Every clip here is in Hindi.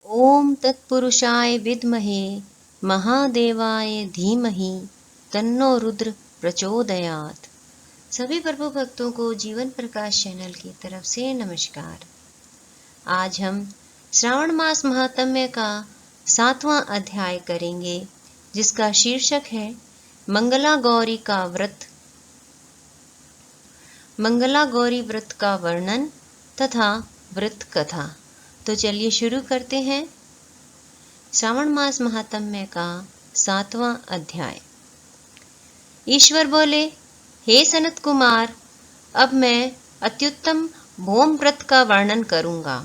ओम तत्पुरुषाय विद्महे महादेवाय धीमहि तन्नो रुद्र प्रचोदयात्। सभी प्रभु भक्तों को जीवन प्रकाश चैनल की तरफ से नमस्कार। आज हम श्रावण मास महात्म्य का 7वां अध्याय करेंगे, जिसका शीर्षक है मंगला गौरी का व्रत। मंगला गौरी व्रत का वर्णन तथा व्रत कथा। तो चलिए शुरू करते हैं श्रावण मास महात्म्य का 7वां अध्याय। ईश्वर बोले, हे सनत कुमार, अब मैं अत्युत्तम भौम व्रत का वर्णन करूंगा,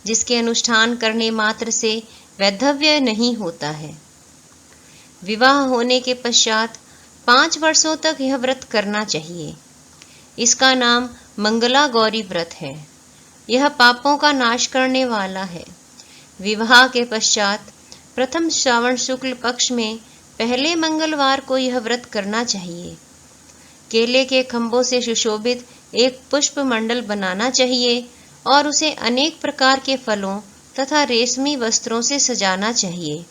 जिसके अनुष्ठान करने मात्र से वैधव्य नहीं होता है। विवाह होने के पश्चात 5 वर्षों तक यह व्रत करना चाहिए। इसका नाम मंगला गौरी व्रत है। यह पापों का नाश करने वाला है। विवाह के पश्चात प्रथम श्रावण शुक्ल पक्ष में पहले मंगलवार को यह व्रत करना चाहिए। केले के खंभों से सुशोभित एक पुष्प मंडल बनाना चाहिए और उसे अनेक प्रकार के फलों तथा रेशमी वस्त्रों से सजाना चाहिए।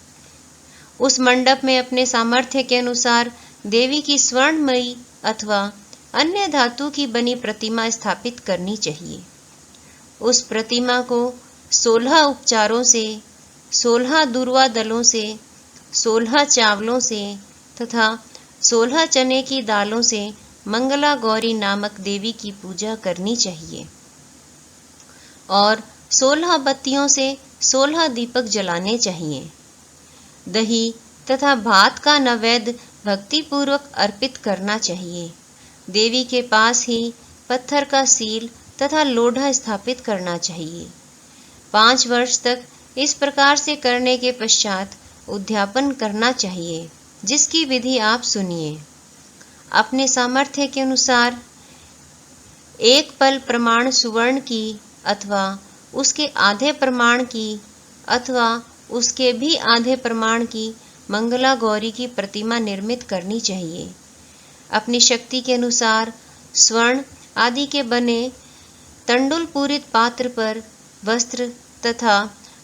उस मंडप में अपने सामर्थ्य के अनुसार देवी की स्वर्णमयी अथवा अन्य धातु की बनी प्रतिमा स्थापित करनी चाहिए। उस प्रतिमा को 16 उपचारों से, 16 दूर्वा दलों से, 16 चावलों से तथा 16 चने की दालों से मंगला गौरी नामक देवी की पूजा करनी चाहिए और 16 बत्तियों से 16 दीपक जलाने चाहिए। दही तथा भात का नैवेद्य भक्तिपूर्वक अर्पित करना चाहिए। देवी के पास ही पत्थर का सील तथा लोढ़ा स्थापित करना चाहिए। 5 वर्ष तक इस प्रकार से करने के पश्चात उद्यापन करना चाहिए, जिसकी विधि आप सुनिए। अपने सामर्थ्य के अनुसार 1 पल प्रमाण सुवर्ण की अथवा उसके आधे प्रमाण की अथवा उसके भी आधे प्रमाण की मंगला गौरी की प्रतिमा निर्मित करनी चाहिए। अपनी शक्ति के अनुसार स्वर्ण आदि के बने तंडुल पूरित पात्र पर वस्त्र तथा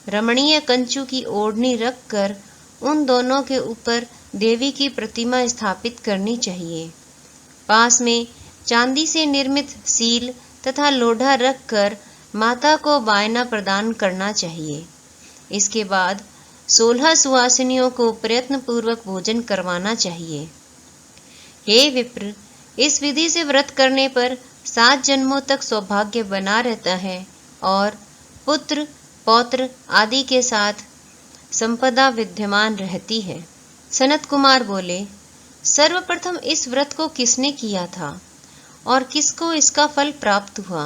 रमणीय कंचू की ओढ़नी रखकर उन दोनों के ऊपर देवी की प्रतिमा स्थापित करनी चाहिए। पास में चांदी से निर्मित सील तथा लोढ़ा रखकर माता को वायना प्रदान करना चाहिए। इसके बाद 16 सुवासिनियों को प्रयत्न पूर्वक भोजन करवाना चाहिए। हे विप्र, इस विधि से व्रत करने पर 7 जन्मों तक सौभाग्य बना रहता है और पुत्र पौत्र आदि के साथ संपदा विद्यमान रहती है। सनत कुमार बोले, सर्वप्रथम इस व्रत को किसने किया था और किसको इसका फल प्राप्त हुआ?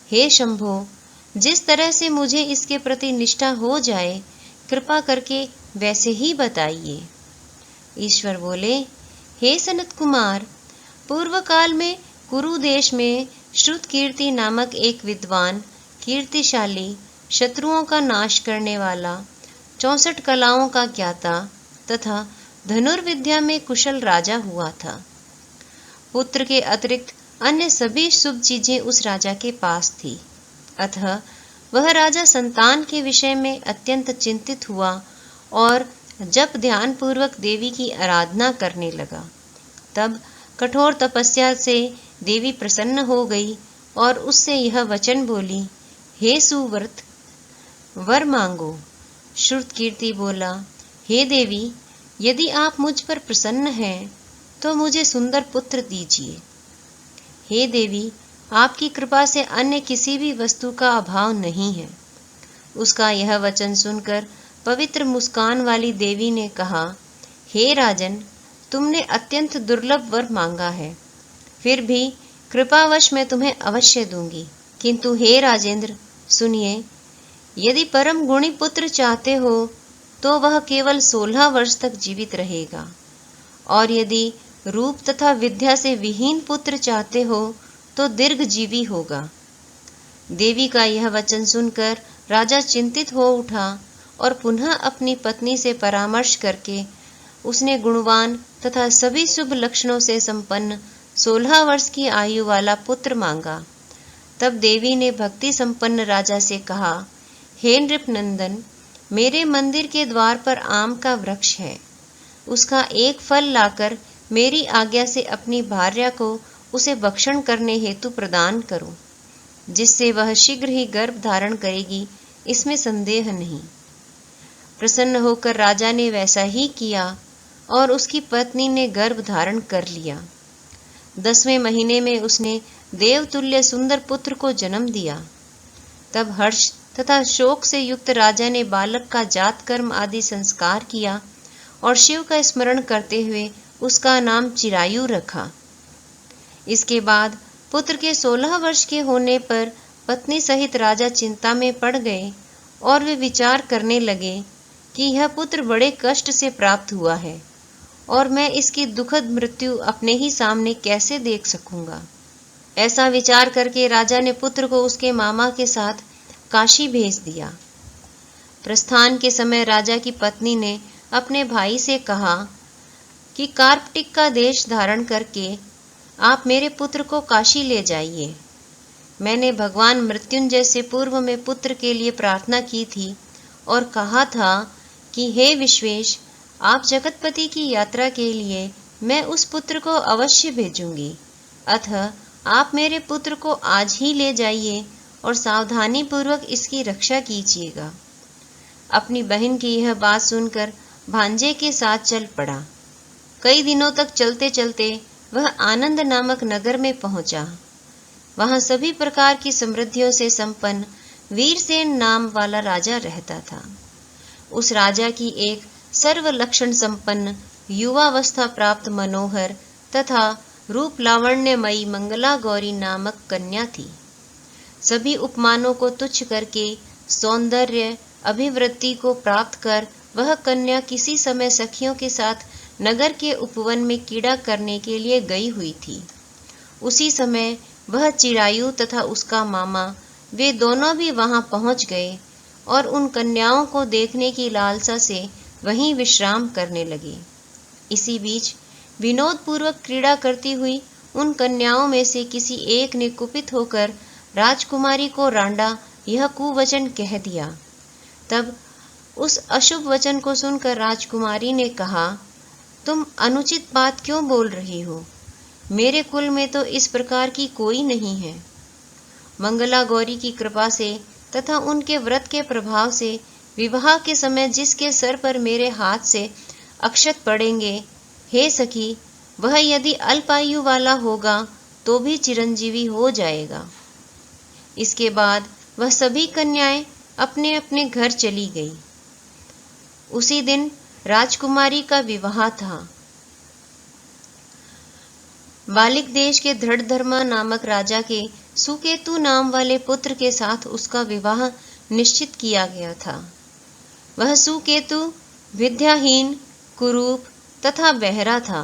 हे शंभो, जिस तरह से मुझे इसके प्रति निष्ठा हो जाए, कृपा करके वैसे ही बताइए। ईश्वर बोले, हे सनत कुमार, पूर्व काल में कुरु देश में श्रुतकीर्ति नामक एक विद्वान, कीर्तिशाली, शत्रुओं का नाश करने वाला, 64 कलाओं का ज्ञाता तथा धनुर्विद्या में कुशल राजा हुआ था। पुत्र के अतिरिक्त अन्य सभी शुभ चीजें उस राजा के पास थी। अतः वह राजा संतान के विषय में अत्यंत चिंतित हुआ और जब ध्यान पूर्वक देवी की आराधना करने लगा, तब कठोर तपस्या से देवी प्रसन्न हो गई और उससे यह वचन बोली, हे सुव्रत, वर मांगो। श्रुतकीर्ति बोला, हे देवी, यदि आप मुझ पर प्रसन्न हैं तो मुझे सुंदर पुत्र दीजिए। हे देवी, आपकी कृपा से अन्य किसी भी वस्तु का अभाव नहीं है। उसका यह वचन सुनकर पवित्र मुस्कान वाली देवी ने कहा, हे राजन, तुमने अत्यंत दुर्लभ वर मांगा है, फिर भी कृपावश मैं तुम्हें अवश्य दूंगी। किंतु हे राजेंद्र, सुनिए, यदि परम गुणी पुत्र चाहते हो तो वह केवल 16 वर्ष तक जीवित रहेगा, और यदि रूप तथा विद्या से विहीन पुत्र चाहते हो तो दीर्घजीवी होगा। देवी का यह वचन सुनकर राजा चिंतित हो उठा और पुनः अपनी पत्नी से परामर्श करके उसने गुणवान तथा सभी शुभ लक्षणों से संपन्न 16 वर्ष की आयु वाला पुत्र मांगा। तब देवी ने भक्ति संपन्न राजा से कहा, हे नृप नंदन, मेरे मंदिर के द्वार पर आम का वृक्ष है, उसका एक फल लाकर मेरी आज्ञा से अपनी भार्या को उसे भक्षण करने हेतु प्रदान करो, जिससे वह शीघ्र ही गर्भ धारण करेगी, इसमें संदेह नहीं। प्रसन्न होकर राजा ने वैसा ही किया और उसकी पत्नी ने गर्भ धारण कर लिया। 10वें महीने में उसने देवतुल्य सुंदर पुत्र को जन्म दिया। तब हर्ष तथा शोक से युक्त राजा ने बालक का जात कर्म आदि संस्कार किया और शिव का स्मरण करते हुए उसका नाम चिरायु रखा। इसके बाद पुत्र के 16 वर्ष के होने पर पत्नी सहित राजा चिंता में पड़ गए और वे विचार करने लगे कि यह पुत्र बड़े कष्ट से प्राप्त हुआ है और मैं इसकी दुखद मृत्यु अपने ही सामने कैसे देख सकूंगा। ऐसा विचार करके राजा ने पुत्र को उसके मामा के साथ काशी भेज दिया। प्रस्थान के समय राजा की पत्नी ने अपने भाई से कहा कि कार्पटिक का देश धारण करके आप मेरे पुत्र को काशी ले जाइए। मैंने भगवान मृत्युंजय से पूर्व में पुत्र के लिए प्रार्थना की थी और कहा था कि हे विश्वेश, आप जगतपति की यात्रा के लिए मैं उस पुत्र को अवश्य भेजूंगी, अतः आप मेरे पुत्र को आज ही ले जाइए और सावधानी पूर्वक इसकी रक्षा कीजिएगा। अपनी बहन की यह बात सुनकर भांजे के साथ चल पड़ा। कई दिनों तक चलते चलते वह आनंद नामक नगर में पहुंचा। वहां सभी प्रकार की समृद्धियों से संपन्न वीरसेन नाम वाला राजा रहता था। उस राजा की एक सर्व लक्षण संपन्न युवावस्था प्राप्त मनोहर तथा रूप लावण्यमयी मंगला गौरी नामक कन्या थी। सभी उपमानों को तुच्छ करके सौंदर्य अभिवृद्धि को प्राप्त कर वह कन्या किसी समय सखियों के साथ नगर के उपवन में कीड़ा करने के लिए गई हुई थी। उसी समय वह चिरायु तथा उसका मामा वे दोनों भी वहां पहुंच गए और उन कन्याओं को देखने की लालसा से वहीं विश्राम करने लगे। इसी बीच विनोद पूर्वक क्रीड़ा करती हुई उन कन्याओं में से किसी एक ने कुपित होकर राजकुमारी को रांडा यह कुवचन कह दिया। तब उस अशुभ वचन को सुनकर राजकुमारी ने कहा, तुम अनुचित बात क्यों बोल रही हो? मेरे कुल में तो इस प्रकार की कोई नहीं है। मंगला गौरी की कृपा से तथा उनके व्रत के प्रभाव से विवाह के समय जिसके सर पर मेरे हाथ से अक्षत पड़ेंगे, हे सखी, वह यदि अल्पायु वाला होगा तो भी चिरंजीवी हो जाएगा। इसके बाद वह सभी कन्याएं अपने अपने घर चली गई। उसी दिन राजकुमारी का विवाह था। बालिक देश के दृढ़धर्मा नामक राजा के सुकेतु नाम वाले पुत्र के साथ उसका विवाह निश्चित किया गया था। वह सुकेतु विद्याहीन, कुरूप तथा बहरा था।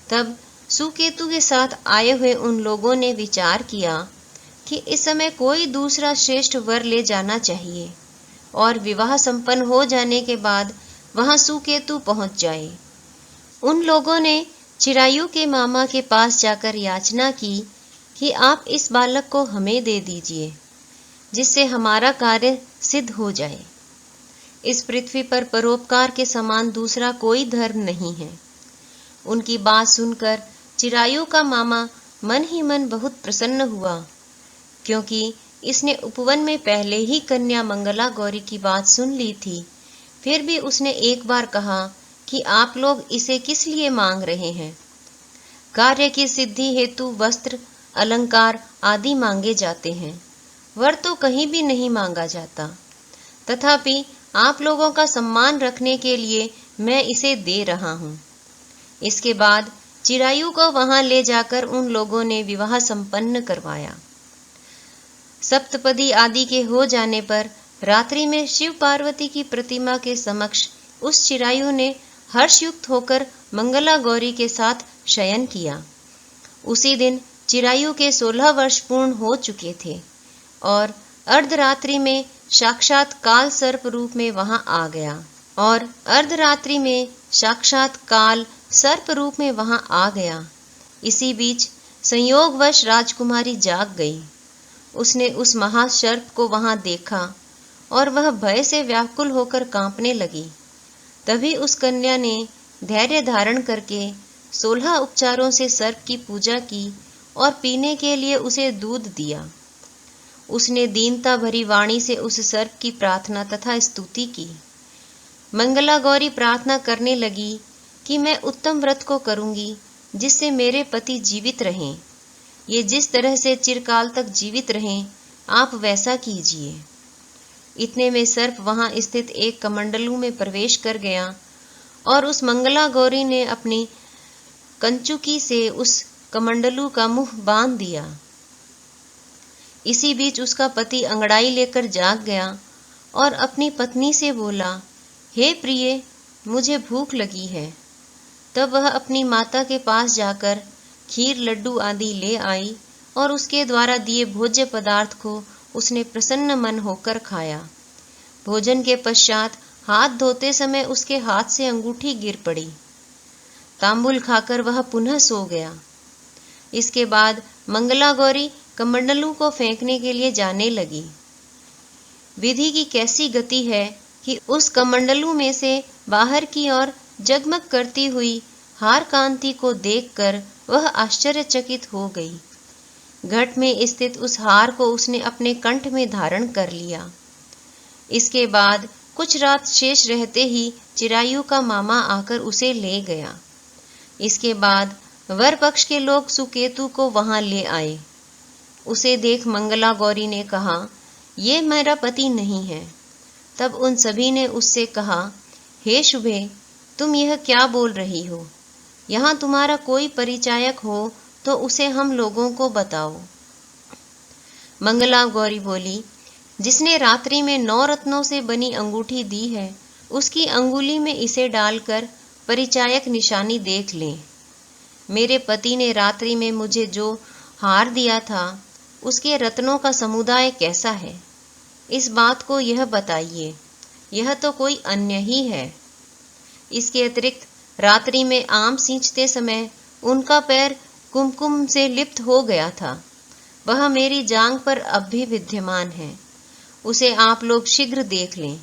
तब सुकेतु के साथ आए हुए उन लोगों ने विचार किया कि इस समय कोई दूसरा श्रेष्ठ वर ले जाना चाहिए और विवाह संपन्न हो जाने के बाद वहां सुकेतु पहुंच जाए। उन लोगों ने चिरायु के मामा के पास जाकर याचना की कि आप इस बालक को हमें दे दीजिए, जिससे हमारा कार्य सिद्ध हो जाए। इस पृथ्वी पर परोपकार के समान दूसरा कोई धर्म नहीं है। उनकी बात सुनकर चिरायु का मामा मन ही मन बहुत प्रसन्न हुआ, क्योंकि इसने उपवन में पहले ही कन्या मंगला गौरी की बात सुन ली थी। फिर भी उसने एक बार कहा कि आप लोग इसे किस लिए मांग रहे हैं? कार्य की सिद्धि हेतु वस्त्र, अलंकार आदि मांगे जाते हैं, वर तो कहीं भी नहीं मांगा जाता। तथापि आप लोगों का सम्मान रखने के लिए मैं इसे दे रहा हूँ। इसके बाद चिरायु को वहां ले जाकर उन लोगों ने विवाह संपन्न करवाया। सप्तपदी आदि के हो जाने पर रात्रि में शिव पार्वती की प्रतिमा के समक्ष उस चिरायु ने हर्षयुक्त होकर मंगला गौरी के साथ शयन किया। उसी दिन चिरायु के 16 वर्ष पूर्ण हो चुके थे और अर्धरात्रि में साक्षात काल सर्प रूप में वहां आ गया। इसी बीच संयोगवश राजकुमारी जाग गई। उसने उस महासर्प को वहां देखा और वह भय से व्याकुल होकर कांपने लगी। तभी उस कन्या ने धैर्य धारण करके 16 उपचारों से सर्प की पूजा की और पीने के लिए उसे दूध दिया। उसने दीनता भरी वाणी से उस सर्प की प्रार्थना तथा स्तुति की। मंगला गौरी प्रार्थना करने लगी कि मैं उत्तम व्रत को करूंगी जिससे मेरे पति जीवित रहें। ये जिस तरह से चिरकाल तक जीवित रहें, आप वैसा कीजिए। इतने में सर्प वहां स्थित एक कमंडलू में प्रवेश कर गया और उस मंगला गौरी ने अपनी कंचुकी से उस कमंडलू का मुंह बांध दिया। इसी बीच उसका पति अंगड़ाई लेकर जाग गया और अपनी पत्नी से बोला, हे प्रिय, मुझे भूख लगी है। तब वह अपनी माता के पास जाकर खीर लड्डू आदि ले आई और उसके द्वारा दिए भोज्य पदार्थ को उसने प्रसन्न मन होकर खाया। भोजन के पश्चात हाथ धोते समय उसके हाथ से अंगूठी गिर पड़ी। तांबुल खाकर वह पुनः सो गया। इसके बाद मंगला गौरी कमंडलू को फेंकने के लिए जाने लगी। विधि की कैसी गति है कि उस कमंडलू में से बाहर की ओर जगमग करती हुई हार कांति को देखकर वह आश्चर्यचकित हो गई। घट में स्थित उस हार को उसने अपने कंठ में धारण कर लिया। इसके बाद कुछ रात शेष रहते ही चिरायु का मामा आकर उसे ले गया। इसके बाद वर पक्ष के लोग सुकेतु को वहां ले आए। उसे देख मंगला गौरी ने कहा, ये मेरा पति नहीं है। तब उन सभी ने उससे कहा, हे शुभे, तुम यह क्या बोल रही हो? यहाँ तुम्हारा कोई परिचायक हो तो उसे हम लोगों को बताओ। मंगला गौरी बोली, जिसने रात्रि में 9 रत्नों से बनी अंगूठी दी है, उसकी अंगुली में इसे डालकर परिचायक निशानी देख लें। मेरे पति ने रात्रि में मुझे जो हार दिया था, उसके रत्नों का समुदाय कैसा है, इस बात को यह बताइए। यह तो कोई अन्य ही है। इसके अतिरिक्त रात्रि में आम सींचते समय उनका पैर कुमकुम से लिप्त हो गया था। वह मेरी जांघ पर अब भी विद्यमान है। उसे आप लोग शीघ्र देख लें।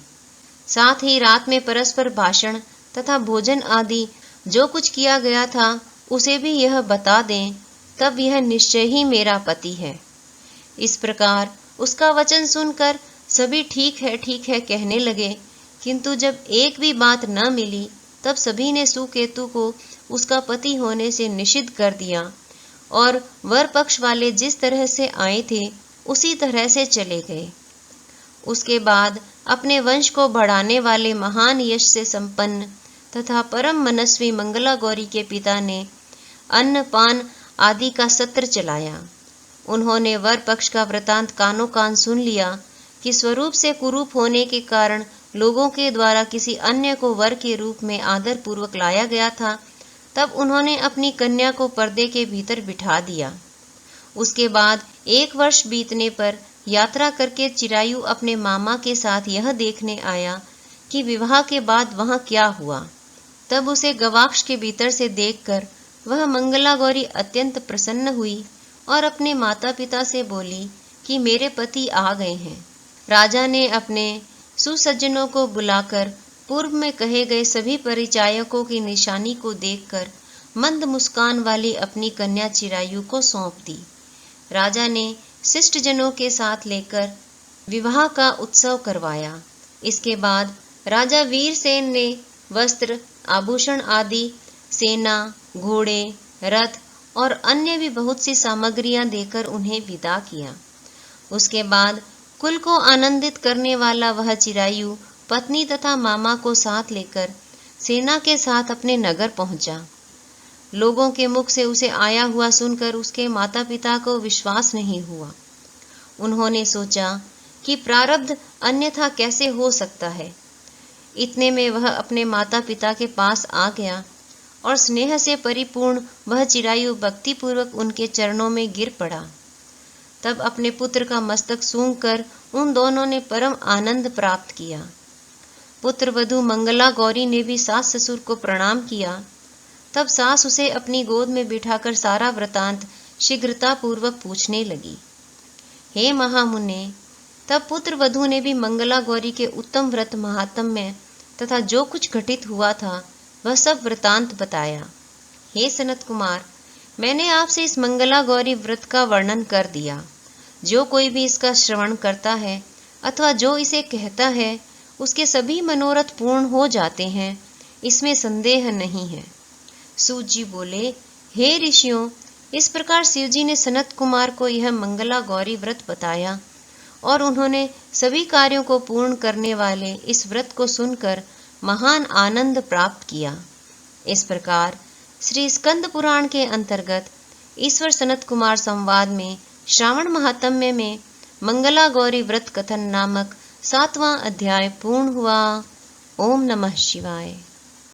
साथ ही रात में परस्पर भाषण तथा भोजन आदि जो कुछ किया गया था उसे भी यह बता दें, तब यह निश्चय ही मेरा पति है। इस प्रकार उसका वचन सुनकर सभी ठीक है कहने लगे, किंतु जब एक भी बात न मिली तब सभी ने सुकेतु को उसका पति होने से निषिद्ध कर दिया और वर पक्ष वाले जिस तरह से आए थे उसी तरह से चले गए। उसके बाद अपने वंश को बढ़ाने वाले महान यश से संपन्न तथा परम मनस्वी मंगला गौरी के पिता ने अन्न पान आदि का सत्र चलाया। उन्होंने वर पक्ष का वृतांत कानों कान सुन लिया कि स्वरूप से कुरूप होने के कारण लोगों के द्वारा किसी अन्य को वर के रूप में आदर पूर्वक लाया गया था। तब उन्होंने अपनी कन्या को पर्दे के भीतर बिठा दिया। उसके बाद 1 वर्ष बीतने पर यात्रा करके चिरायु अपने मामा के साथ यह देखने आया कि विवाह के बाद वहां क्या हुआ। तब उसे गवाक्ष के भीतर से देखकर वह मंगला गौरी अत्यंत प्रसन्न हुई और अपने माता पिता से बोली कि मेरे पति आ गए हैं। राजा ने अपने सुसज्जनों को बुलाकर पूर्व में कहे गए सभी परिचायकों की निशानी को देखकर मंद मुस्कान वाली अपनी कन्या चिरायु को सौंप दी। राजा ने शिष्ट जनों के साथ लेकर विवाह का उत्सव करवाया। इसके बाद राजा वीरसेन ने वस्त्र, आभूषण आदि, सेना, घोड़े, रथ और अन्य भी बहुत सी सामग्रियां देकर उन्हें विदा किया। उसके बाद कुल को आनंदित करने वाला वह चिरायु पत्नी तथा मामा को साथ लेकर सेना के साथ अपने नगर पहुंचा। लोगों के मुख से उसे आया हुआ सुनकर उसके माता पिता को विश्वास नहीं हुआ। उन्होंने सोचा कि प्रारब्ध अन्यथा कैसे हो सकता है। इतने में वह अपने माता पिता के पास आ गया और स्नेह से परिपूर्ण वह चिरायु भक्तिपूर्वक उनके चरणों में गिर पड़ा। तब अपने पुत्र का मस्तक सूंघकर उन दोनों ने परम आनंद प्राप्त किया। पुत्र वधू मंगला गौरी ने भी सास ससुर को प्रणाम किया। तब सास उसे अपनी गोद में बिठाकर सारा वृतांत शीघ्रता पूर्वक पूछने लगी। हे महामुने, तब पुत्र वधू ने भी मंगला गौरी के उत्तम व्रत महात्म्य तथा जो कुछ घटित हुआ था वह सब वृतांत बताया। हे सनत कुमार, मैंने आपसे इस मंगला गौरी व्रत का वर्णन कर दिया। जो कोई भी इसका श्रवण करता है अथवा जो इसे कहता है उसके सभी मनोरथ पूर्ण हो जाते हैं, इसमें संदेह नहीं है। सूत जी बोले, हे ऋषियों, इस प्रकार शिवजी ने सनत कुमार को यह मंगला गौरी व्रत बताया और उन्होंने सभी कार्यों को पूर्ण करने वाले इस व्रत को सुनकर महान आनंद प्राप्त किया। इस प्रकार श्री स्कंद पुराण के अंतर्गत ईश्वर सनत कुमार संवाद में श्रावण महात्म्य में मंगला गौरी व्रत कथन नामक 7वां अध्याय पूर्ण हुआ। ओम नमः शिवाय।